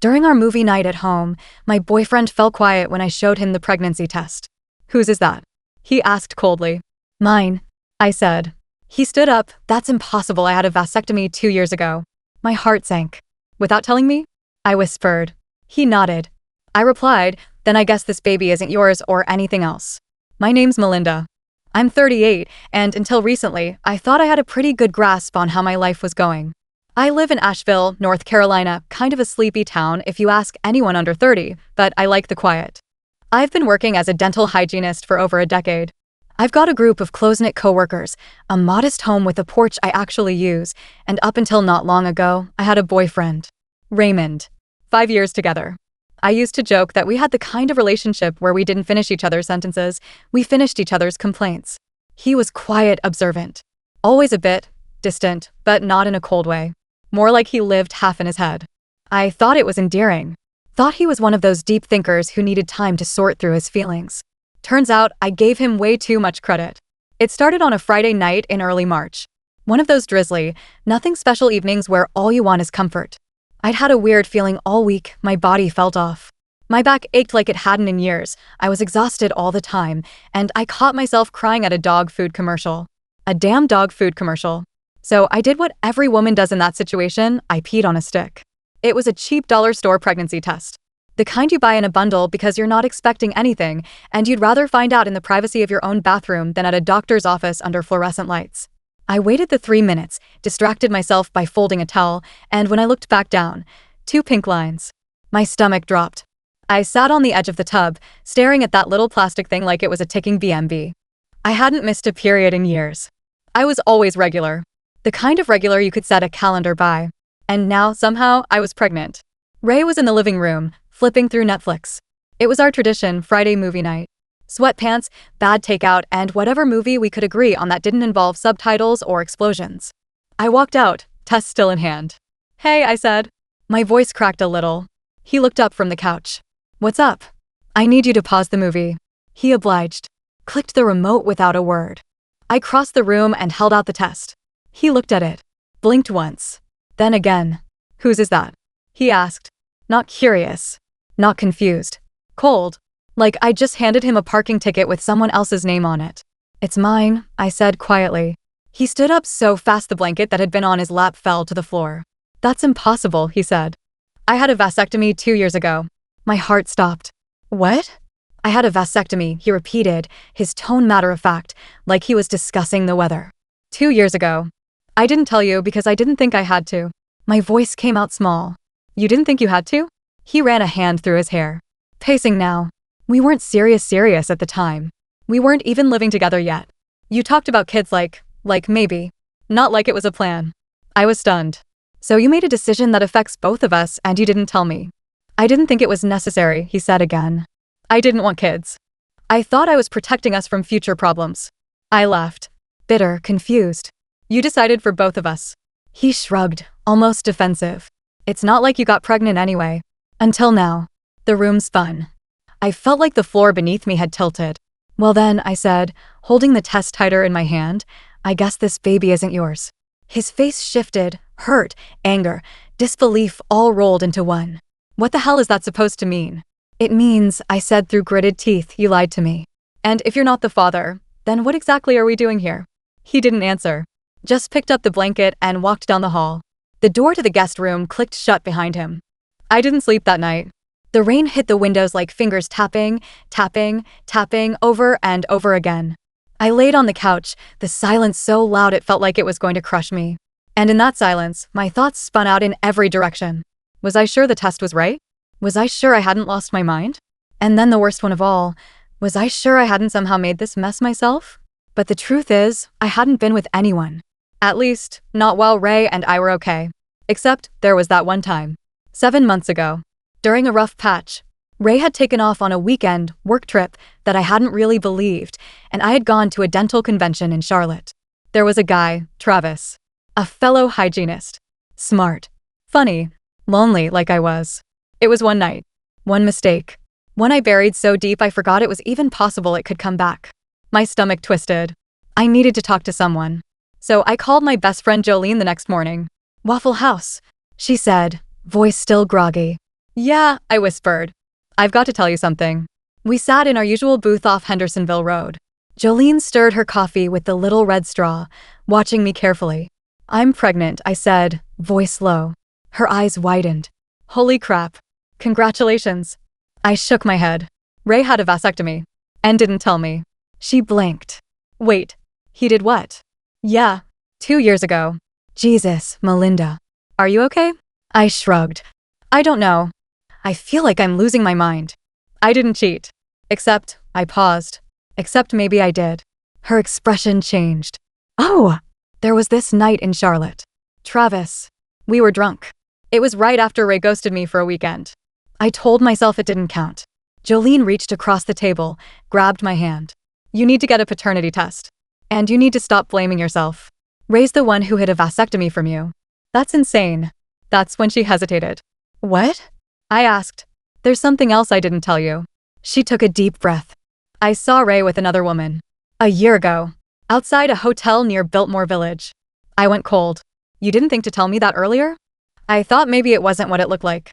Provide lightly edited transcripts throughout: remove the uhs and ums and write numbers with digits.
During our movie night at home, my boyfriend fell quiet when I showed him the pregnancy test. "Whose is that?" he asked coldly. "Mine," I said. He stood up. "That's impossible. I had a vasectomy 2 years ago." My heart sank. "Without telling me?" I whispered. He nodded. I replied, "Then I guess this baby isn't yours or anything else." "My name's Melinda. I'm 38, and until recently, I thought I had a pretty good grasp on how my life was going. I live in Asheville, North Carolina, kind of a sleepy town if you ask anyone under 30, but I like the quiet. I've been working as a dental hygienist for over a decade. I've got a group of close-knit coworkers, a modest home with a porch I actually use, and up until not long ago, I had a boyfriend. Raymond. 5 years together. I used to joke that we had the kind of relationship where we didn't finish each other's sentences, we finished each other's complaints. He was quiet, observant. Always a bit distant, but not in a cold way. More like he lived half in his head. I thought it was endearing. Thought he was one of those deep thinkers who needed time to sort through his feelings. Turns out I gave him way too much credit. It started on a Friday night in early March. One of those drizzly, nothing special evenings where all you want is comfort. I'd had a weird feeling all week, my body felt off. My back ached like it hadn't in years, I was exhausted all the time, and I caught myself crying at a dog food commercial. A damn dog food commercial. So I did what every woman does in that situation, I peed on a stick. It was a cheap dollar store pregnancy test. The kind you buy in a bundle because you're not expecting anything, and you'd rather find out in the privacy of your own bathroom than at a doctor's office under fluorescent lights. I waited the 3 minutes, distracted myself by folding a towel, and when I looked back down, 2 pink lines. My stomach dropped. I sat on the edge of the tub, staring at that little plastic thing like it was a ticking BMB. I hadn't missed a period in years. I was always regular. The kind of regular you could set a calendar by. And now, somehow, I was pregnant. Ray was in the living room, flipping through Netflix. It was our tradition, Friday movie night. Sweatpants, bad takeout, and whatever movie we could agree on that didn't involve subtitles or explosions. I walked out, test still in hand. "Hey," I said. My voice cracked a little. He looked up from the couch. "What's up?" "I need you to pause the movie." He obliged. Clicked the remote without a word. I crossed the room and held out the test. He looked at it. Blinked once. Then again. "Whose is that?" he asked. Not curious. Not confused. Cold. Like I just handed him a parking ticket with someone else's name on it. "It's mine," I said quietly. He stood up so fast the blanket that had been on his lap fell to the floor. "That's impossible," he said. "I had a vasectomy 2 years ago." My heart stopped. "What?" "I had a vasectomy," he repeated, his tone matter-of-fact, like he was discussing the weather. 2 years ago. "I didn't tell you because I didn't think I had to." My voice came out small. "You didn't think you had to?" He ran a hand through his hair. "Pacing now. We weren't serious at the time. We weren't even living together yet. You talked about kids like maybe. Not like it was a plan." I was stunned. "So you made a decision that affects both of us and you didn't tell me." "I didn't think it was necessary," he said again. "I didn't want kids. I thought I was protecting us from future problems." I laughed. Bitter, confused. "You decided for both of us." He shrugged, almost defensive. "It's not like you got pregnant anyway." Until now. The room spun. I felt like the floor beneath me had tilted. "Well then," I said, holding the test tighter in my hand, "I guess this baby isn't yours." His face shifted, hurt, anger, disbelief all rolled into one. "What the hell is that supposed to mean?" "It means," I said through gritted teeth, "you lied to me." "And if you're not the father, then what exactly are we doing here?" He didn't answer. Just picked up the blanket and walked down the hall. The door to the guest room clicked shut behind him. I didn't sleep that night. The rain hit the windows like fingers tapping, tapping, tapping over and over again. I laid on the couch, the silence so loud it felt like it was going to crush me. And in that silence, my thoughts spun out in every direction. Was I sure the test was right? Was I sure I hadn't lost my mind? And then the worst one of all, was I sure I hadn't somehow made this mess myself? But the truth is, I hadn't been with anyone. At least, not while Ray and I were okay. Except, there was that one time. 7 months ago. During a rough patch. Ray had taken off on a weekend work trip that I hadn't really believed, and I had gone to a dental convention in Charlotte. There was a guy, Travis. A fellow hygienist. Smart. Funny. Lonely like I was. It was one night. One mistake. One I buried so deep I forgot it was even possible it could come back. My stomach twisted. I needed to talk to someone. So I called my best friend Jolene the next morning. "Waffle House," she said, voice still groggy. Yeah, I whispered. I've got to tell you something. We sat in our usual booth off Hendersonville Road. Jolene stirred her coffee with the little red straw, watching me carefully. I'm pregnant, I said, voice low. Her eyes widened. Holy crap. Congratulations. I shook my head. Ray had a vasectomy. And didn't tell me. She blinked. Wait. He did what? Yeah. 2 years ago. Jesus, Melinda. Are you okay? I shrugged. I don't know. I feel like I'm losing my mind. I didn't cheat. Except, I paused. Except maybe I did. Her expression changed. Oh! There was this night in Charlotte. Travis. We were drunk. It was right after Ray ghosted me for a weekend. I told myself it didn't count. Jolene reached across the table, grabbed my hand. You need to get a paternity test. And you need to stop blaming yourself. Ray's the one who hid a vasectomy from you. That's insane. That's when she hesitated. What? I asked. There's something else I didn't tell you. She took a deep breath. I saw Ray with another woman. A year ago. Outside a hotel near Biltmore Village. I went cold. You didn't think to tell me that earlier? I thought maybe it wasn't what it looked like.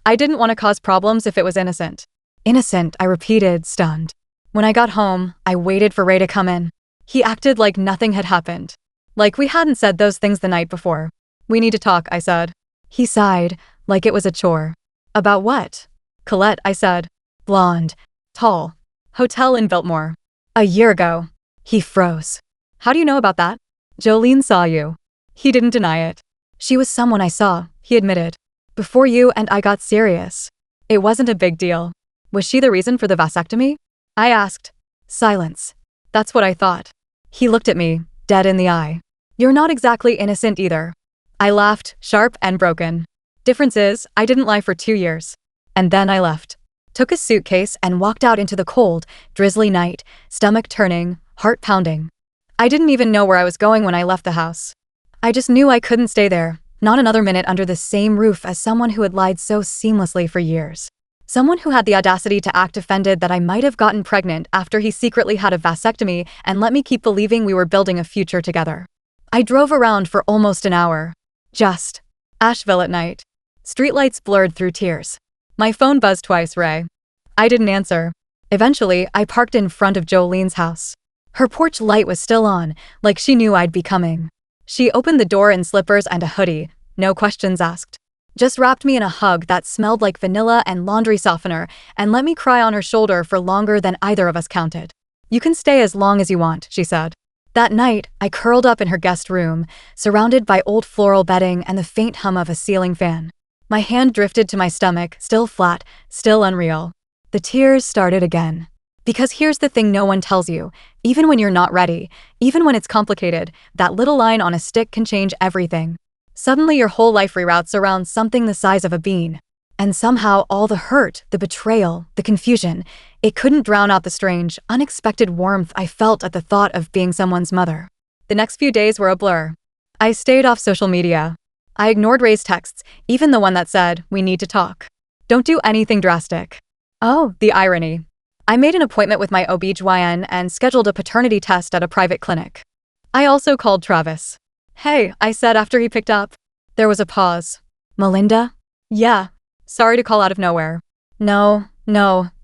I didn't want to cause problems if it was innocent. Innocent, I repeated, stunned. When I got home, I waited for Ray to come in. He acted like nothing had happened. Like we hadn't said those things the night before. We need to talk, I said. He sighed, like it was a chore. About what? Colette, I said. Blonde. Tall. Hotel in Biltmore. A year ago. He froze. How do you know about that? Jolene saw you. He didn't deny it. She was someone I saw, he admitted. Before you and I got serious. It wasn't a big deal. Was she the reason for the vasectomy? I asked. Silence. That's what I thought. He looked at me, dead in the eye. You're not exactly innocent either. I laughed, sharp and broken. Difference is, I didn't lie for 2 years. And then I left. Took a suitcase and walked out into the cold, drizzly night, stomach turning, heart pounding. I didn't even know where I was going when I left the house. I just knew I couldn't stay there, not another minute under the same roof as someone who had lied so seamlessly for years. Someone who had the audacity to act offended that I might have gotten pregnant after he secretly had a vasectomy and let me keep believing we were building a future together. I drove around for almost an hour. Just. Asheville at night. Streetlights blurred through tears. My phone buzzed twice, Ray. I didn't answer. Eventually, I parked in front of Jolene's house. Her porch light was still on, like she knew I'd be coming. She opened the door in slippers and a hoodie, no questions asked. Just wrapped me in a hug that smelled like vanilla and laundry softener and let me cry on her shoulder for longer than either of us counted. You can stay as long as you want, she said. That night, I curled up in her guest room, surrounded by old floral bedding and the faint hum of a ceiling fan. My hand drifted to my stomach, still flat, still unreal. The tears started again. Because here's the thing no one tells you. Even when you're not ready, even when it's complicated, that little line on a stick can change everything. Suddenly your whole life reroutes around something the size of a bean. And somehow all the hurt, the betrayal, the confusion, it couldn't drown out the strange, unexpected warmth I felt at the thought of being someone's mother. The next few days were a blur. I stayed off social media. I ignored Ray's texts, even the one that said, "We need to talk. Don't do anything drastic." Oh, the irony. I made an appointment with my OB/GYN and scheduled a paternity test at a private clinic. I also called Travis. Hey, I said after he picked up. There was a pause. Melinda? Yeah. Sorry to call out of nowhere. No,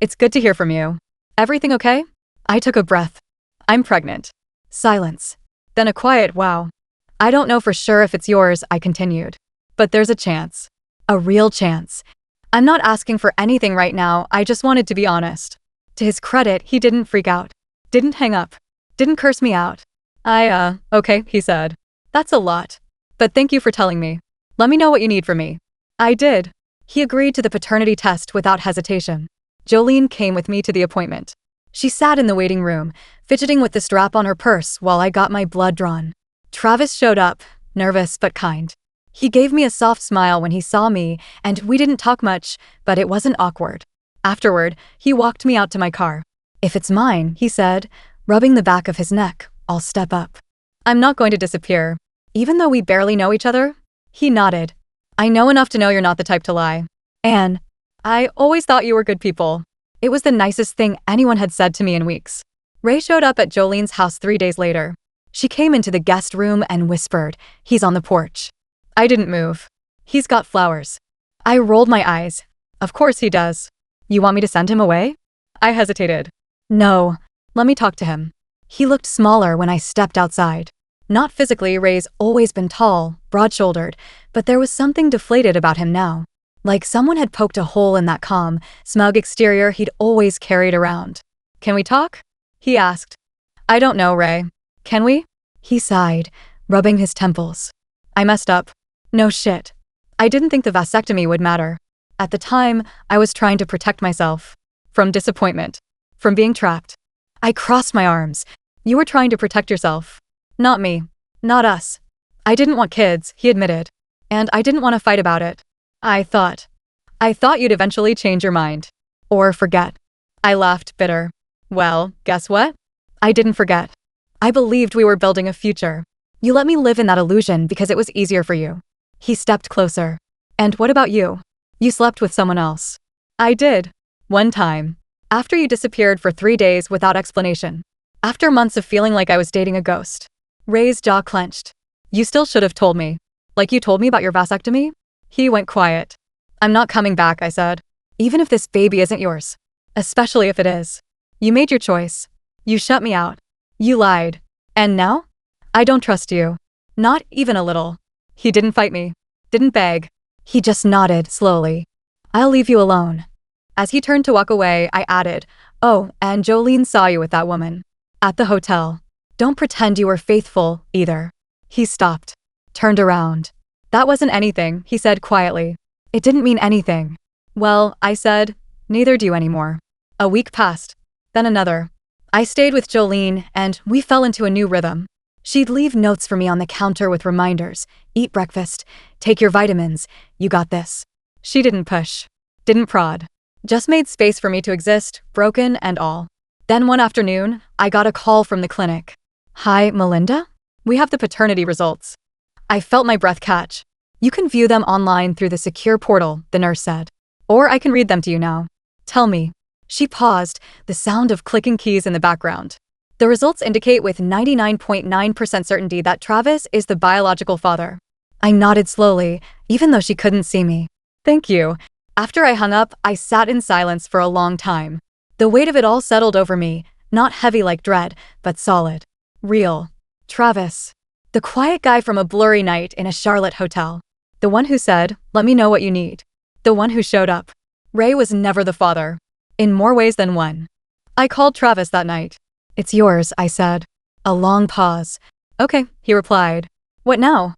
it's good to hear from you. Everything okay? I took a breath. I'm pregnant. Silence. Then a quiet wow. I don't know for sure if it's yours, I continued. But there's a chance. A real chance. I'm not asking for anything right now, I just wanted to be honest. To his credit, he didn't freak out. Didn't hang up. Didn't curse me out. Okay, he said. That's a lot. But thank you for telling me. Let me know what you need from me. I did. He agreed to the paternity test without hesitation. Jolene came with me to the appointment. She sat in the waiting room, fidgeting with the strap on her purse while I got my blood drawn. Travis showed up, nervous but kind. He gave me a soft smile when he saw me, and we didn't talk much, but it wasn't awkward. Afterward, he walked me out to my car. If it's mine, he said, rubbing the back of his neck, I'll step up. I'm not going to disappear. Even though we barely know each other? He nodded. I know enough to know you're not the type to lie. Anne, I always thought you were good people. It was the nicest thing anyone had said to me in weeks. Ray showed up at Jolene's house 3 days later. She came into the guest room and whispered, "He's on the porch." I didn't move. "He's got flowers." I rolled my eyes. Of course he does. You want me to send him away? I hesitated. No. Let me talk to him. He looked smaller when I stepped outside. Not physically, Ray's always been tall, broad-shouldered, but there was something deflated about him now. Like someone had poked a hole in that calm, smug exterior he'd always carried around. Can we talk? He asked. I don't know, Ray. Can we? He sighed, rubbing his temples. I messed up. No shit. I didn't think the vasectomy would matter. At the time, I was trying to protect myself. From disappointment. From being trapped. I crossed my arms. You were trying to protect yourself. Not me. Not us. I didn't want kids, he admitted. And I didn't want to fight about it. I thought you'd eventually change your mind. Or forget. I laughed, bitter. Well, guess what? I didn't forget. I believed we were building a future. You let me live in that illusion because it was easier for you. He stepped closer. And what about you? You slept with someone else. I did. One time. After you disappeared for 3 days without explanation. After months of feeling like I was dating a ghost. Ray's jaw clenched. You still should have told me. Like you told me about your vasectomy? He went quiet. I'm not coming back, I said. Even if this baby isn't yours. Especially if it is. You made your choice. You shut me out. You lied. And now? I don't trust you. Not even a little. He didn't fight me. Didn't beg. He just nodded slowly. I'll leave you alone. As he turned to walk away, I added, oh, and Jolene saw you with that woman. At the hotel. Don't pretend you were faithful, either. He stopped. Turned around. That wasn't anything, he said quietly. It didn't mean anything. Well, I said, neither do you anymore. A week passed. Then another. I stayed with Jolene, and we fell into a new rhythm. She'd leave notes for me on the counter with reminders. Eat breakfast. Take your vitamins. You got this. She didn't push. Didn't prod. Just made space for me to exist, broken and all. Then one afternoon, I got a call from the clinic. Hi, Melinda? We have the paternity results. I felt my breath catch. You can view them online through the secure portal, the nurse said. Or I can read them to you now. Tell me. She paused, the sound of clicking keys in the background. The results indicate with 99.9% certainty that Travis is the biological father. I nodded slowly, even though she couldn't see me. Thank you. After I hung up, I sat in silence for a long time. The weight of it all settled over me, not heavy like dread, but solid. Real. Travis. The quiet guy from a blurry night in a Charlotte hotel. The one who said, let me know what you need. The one who showed up. Ray was never the father. In more ways than one. I called Travis that night. It's yours, I said. A long pause. Okay, he replied. What now?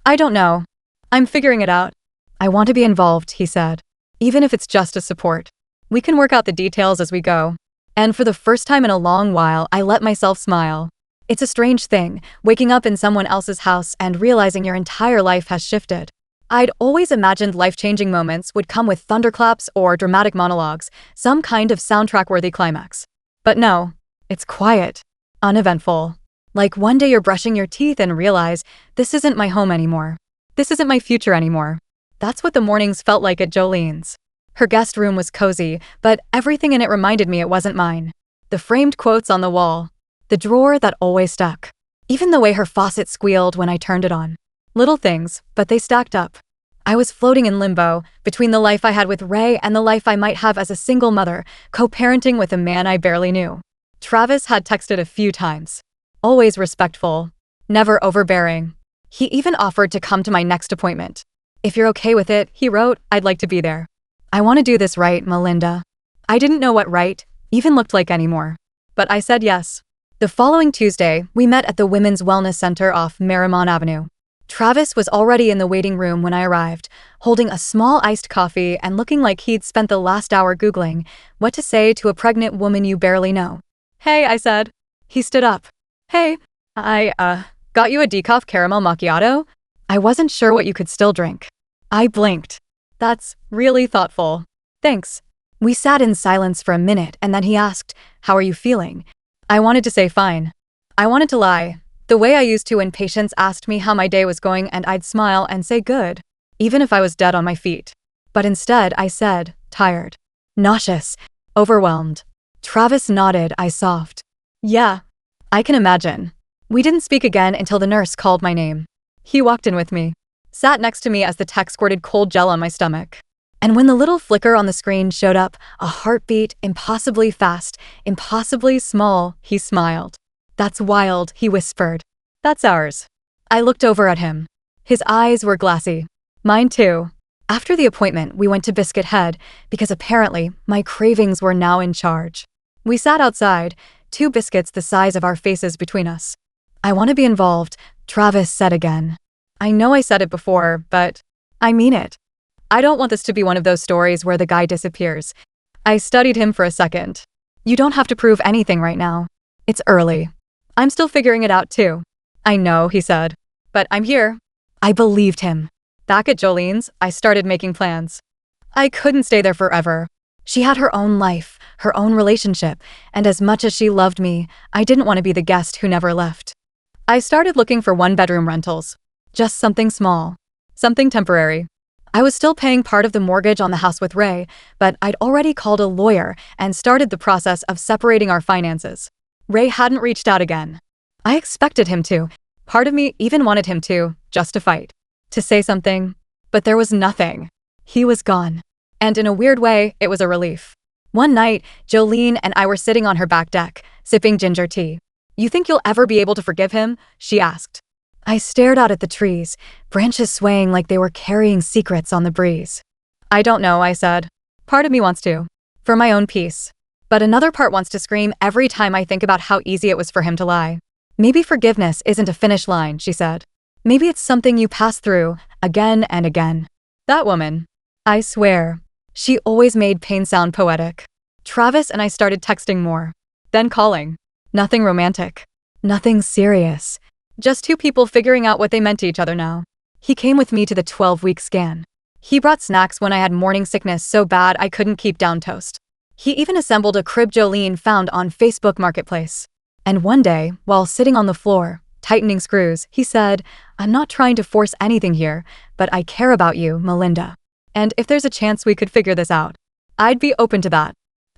I don't know. I'm figuring it out. I want to be involved, he said. Even if it's just a support. We can work out the details as we go. And for the first time in a long while, I let myself smile. It's a strange thing, waking up in someone else's house and realizing your entire life has shifted. I'd always imagined life-changing moments would come with thunderclaps or dramatic monologues, some kind of soundtrack-worthy climax. But no, it's quiet, uneventful. Like one day you're brushing your teeth and realize, this isn't my home anymore. This isn't my future anymore. That's what the mornings felt like at Jolene's. Her guest room was cozy, but everything in it reminded me it wasn't mine. The framed quotes on the wall. The drawer that always stuck. Even the way her faucet squealed when I turned it on. Little things, but they stacked up. I was floating in limbo, between the life I had with Ray and the life I might have as a single mother, co-parenting with a man I barely knew. Travis had texted a few times. Always respectful. Never overbearing. He even offered to come to my next appointment. If you're okay with it, he wrote, I'd like to be there. I want to do this right, Melinda. I didn't know what right even looked like anymore. But I said yes. The following Tuesday, we met at the Women's Wellness Center off Marymount Avenue. Travis was already in the waiting room when I arrived, holding a small iced coffee and looking like he'd spent the last hour Googling what to say to a pregnant woman you barely know. Hey, I said. He stood up. Hey, I got you a decaf caramel macchiato? I wasn't sure what you could still drink. I blinked. That's really thoughtful. Thanks. We sat in silence for a minute and then he asked, how are you feeling? I wanted to say fine. I wanted to lie. The way I used to when patients asked me how my day was going and I'd smile and say good, even if I was dead on my feet. But instead I said, tired, nauseous, overwhelmed. Travis nodded, I soft. Yeah, I can imagine. We didn't speak again until the nurse called my name. He walked in with me, sat next to me as the tech squirted cold gel on my stomach. And when the little flicker on the screen showed up, a heartbeat, impossibly fast, impossibly small, he smiled. "That's wild," he whispered. "That's ours." I looked over at him. His eyes were glassy. Mine too. After the appointment, we went to Biscuit Head because apparently my cravings were now in charge. We sat outside, 2 biscuits the size of our faces between us. "I want to be involved," Travis said again. I know I said it before, but I mean it. I don't want this to be one of those stories where the guy disappears. I studied him for a second. "You don't have to prove anything right now. It's early. I'm still figuring it out too." "I know," he said. "But I'm here." I believed him. Back at Jolene's, I started making plans. I couldn't stay there forever. She had her own life, her own relationship, and as much as she loved me, I didn't want to be the guest who never left. I started looking for 1-bedroom rentals. Just something small. Something temporary. I was still paying part of the mortgage on the house with Ray, but I'd already called a lawyer and started the process of separating our finances. Ray hadn't reached out again. I expected him to. Part of me even wanted him to, just to fight. To say something. But there was nothing. He was gone. And in a weird way, it was a relief. One night, Jolene and I were sitting on her back deck, sipping ginger tea. "You think you'll ever be able to forgive him?" she asked. I stared out at the trees, branches swaying like they were carrying secrets on the breeze. "I don't know," I said. "Part of me wants to. For my own peace. But another part wants to scream every time I think about how easy it was for him to lie." "Maybe forgiveness isn't a finish line," she said. "Maybe it's something you pass through, again and again." That woman. I swear. She always made pain sound poetic. Travis and I started texting more. Then calling. Nothing romantic. Nothing serious. Just 2 people figuring out what they meant to each other now. He came with me to the 12-week scan. He brought snacks when I had morning sickness so bad I couldn't keep down toast. He even assembled a crib Jolene found on Facebook Marketplace. And one day, while sitting on the floor, tightening screws, he said, "I'm not trying to force anything here, but I care about you, Melinda. And if there's a chance we could figure this out, I'd be open to that."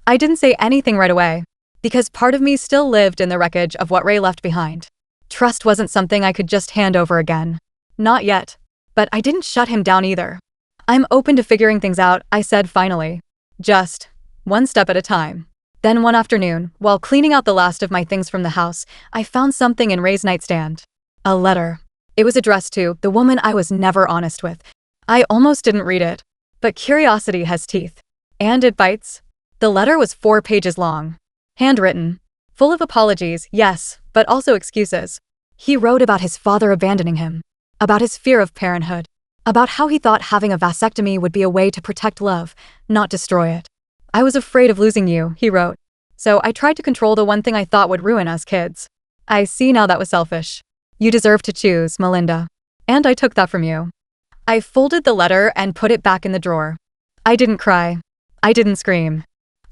I didn't say anything right away, because part of me still lived in the wreckage of what Ray left behind. Trust wasn't something I could just hand over again. Not yet. But I didn't shut him down either. "I'm open to figuring things out," I said finally. Just one step at a time. Then one afternoon, while cleaning out the last of my things from the house, I found something in Ray's nightstand. A letter. It was addressed to the woman I was never honest with. I almost didn't read it. But curiosity has teeth. And it bites. The letter was 4 pages long. Handwritten. Full of apologies, yes, but also excuses. He wrote about his father abandoning him. About his fear of parenthood. About how he thought having a vasectomy would be a way to protect love, not destroy it. "I was afraid of losing you," he wrote. "So I tried to control the one thing I thought would ruin us kids. I see now that was selfish. You deserve to choose, Melinda. And I took that from you." I folded the letter and put it back in the drawer. I didn't cry. I didn't scream.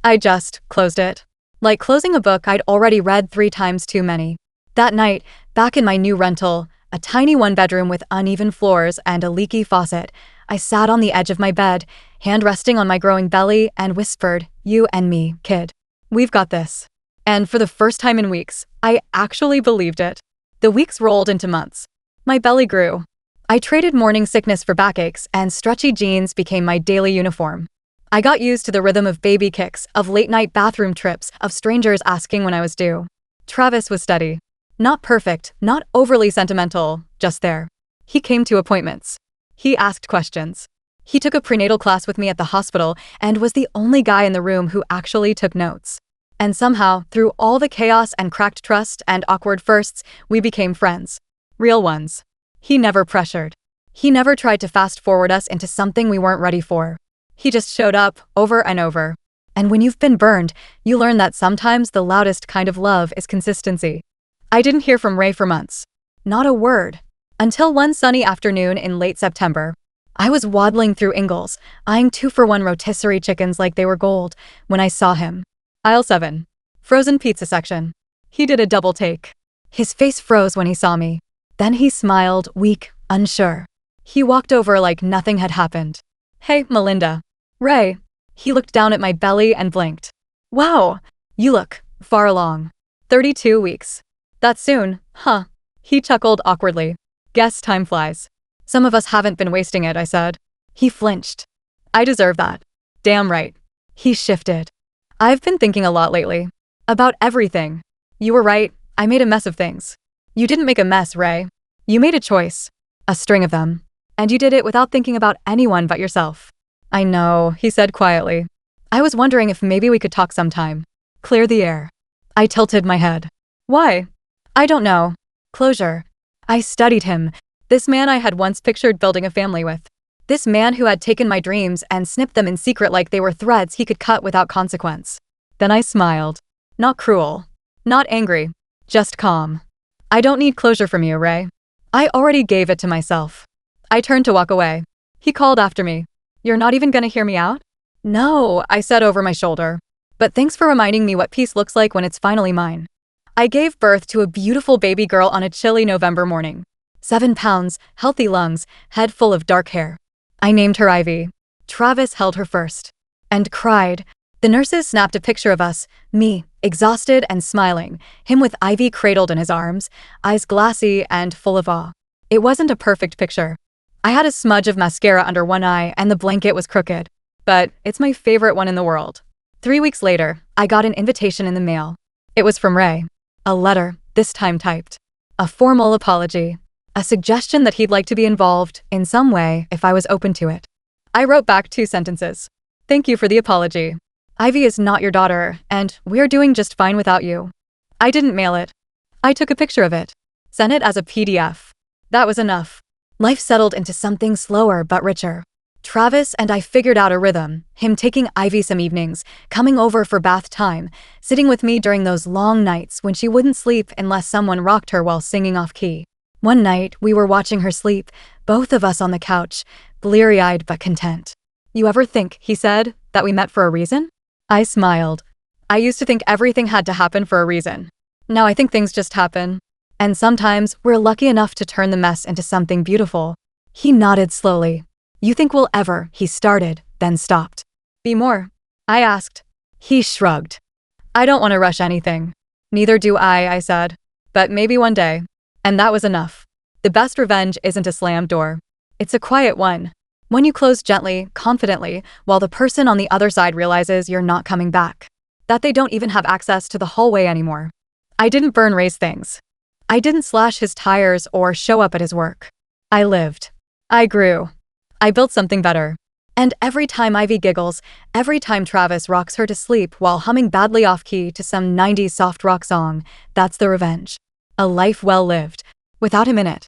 I just closed it. Like closing a book I'd already read 3 times too many. That night, back in my new rental, a tiny 1-bedroom with uneven floors and a leaky faucet, I sat on the edge of my bed, hand resting on my growing belly, and whispered, "You and me, kid. We've got this." And for the first time in weeks, I actually believed it. The weeks rolled into months. My belly grew. I traded morning sickness for backaches, and stretchy jeans became my daily uniform. I got used to the rhythm of baby kicks, of late-night bathroom trips, of strangers asking when I was due. Travis was steady. Not perfect, not overly sentimental, just there. He came to appointments. He asked questions. He took a prenatal class with me at the hospital and was the only guy in the room who actually took notes. And somehow, through all the chaos and cracked trust and awkward firsts, we became friends. Real ones. He never pressured. He never tried to fast-forward us into something we weren't ready for. He just showed up, over and over. And when you've been burned, you learn that sometimes the loudest kind of love is consistency. I didn't hear from Ray for months. Not a word. Until one sunny afternoon in late September. I was waddling through Ingalls, eyeing 2-for-1 rotisserie chickens like they were gold, when I saw him. Aisle 7. Frozen pizza section. He did a double take. His face froze when he saw me. Then he smiled, weak, unsure. He walked over like nothing had happened. "Hey, Melinda." "Ray." He looked down at my belly and blinked. "Wow, you look far along. 32 weeks. That's soon, huh?" He chuckled awkwardly. "Guess time flies." "Some of us haven't been wasting it," I said. He flinched. I deserve that. Damn right. He shifted. I've been thinking a lot lately. About everything. You were right, I made a mess of things. You didn't make a mess, Ray. You made a choice. A string of them. And you did it without thinking about anyone but yourself. I know, he said quietly. I was wondering if maybe we could talk sometime. Clear the air. I tilted my head. Why? I don't know. Closure. I studied him. This man I had once pictured building a family with. This man who had taken my dreams and snipped them in secret like they were threads he could cut without consequence. Then I smiled. Not cruel. Not angry. Just calm. I don't need closure from you, Ray. I already gave it to myself. I turned to walk away. He called after me. You're not even gonna hear me out? No, I said over my shoulder. But thanks for reminding me what peace looks like when it's finally mine. I gave birth to a beautiful baby girl on a chilly November morning. 7 pounds, healthy lungs, head full of dark hair. I named her Ivy. Travis held her first. And cried. The nurses snapped a picture of us, me, exhausted and smiling, him with Ivy cradled in his arms, eyes glassy and full of awe. It wasn't a perfect picture. I had a smudge of mascara under one eye and the blanket was crooked. But it's my favorite one in the world. 3 weeks later, I got an invitation in the mail. It was from Ray. A letter, this time typed. A formal apology. A suggestion that he'd like to be involved, in some way, if I was open to it. I wrote back 2 sentences. Thank you for the apology. Ivy is not your daughter, and we're doing just fine without you. I didn't mail it. I took a picture of it. Sent it as a PDF. That was enough. Life settled into something slower but richer. Travis and I figured out a rhythm, him taking Ivy some evenings, coming over for bath time, sitting with me during those long nights when she wouldn't sleep unless someone rocked her while singing off key. One night, we were watching her sleep, both of us on the couch, bleary-eyed but content. You ever think, he said, that we met for a reason? I smiled. I used to think everything had to happen for a reason. Now I think things just happen. And sometimes we're lucky enough to turn the mess into something beautiful. He nodded slowly. You think we'll ever, he started, then stopped. Be more? I asked. He shrugged. I don't want to rush anything. Neither do I said. But maybe one day. And that was enough. The best revenge isn't a slammed door. It's a quiet one. When you close gently, confidently, while the person on the other side realizes you're not coming back. That they don't even have access to the hallway anymore. I didn't burn Ray's things. I didn't slash his tires or show up at his work. I lived. I grew. I built something better. And every time Ivy giggles, every time Travis rocks her to sleep while humming badly off-key to some 90s soft rock song, that's the revenge. A life well lived, without him in it.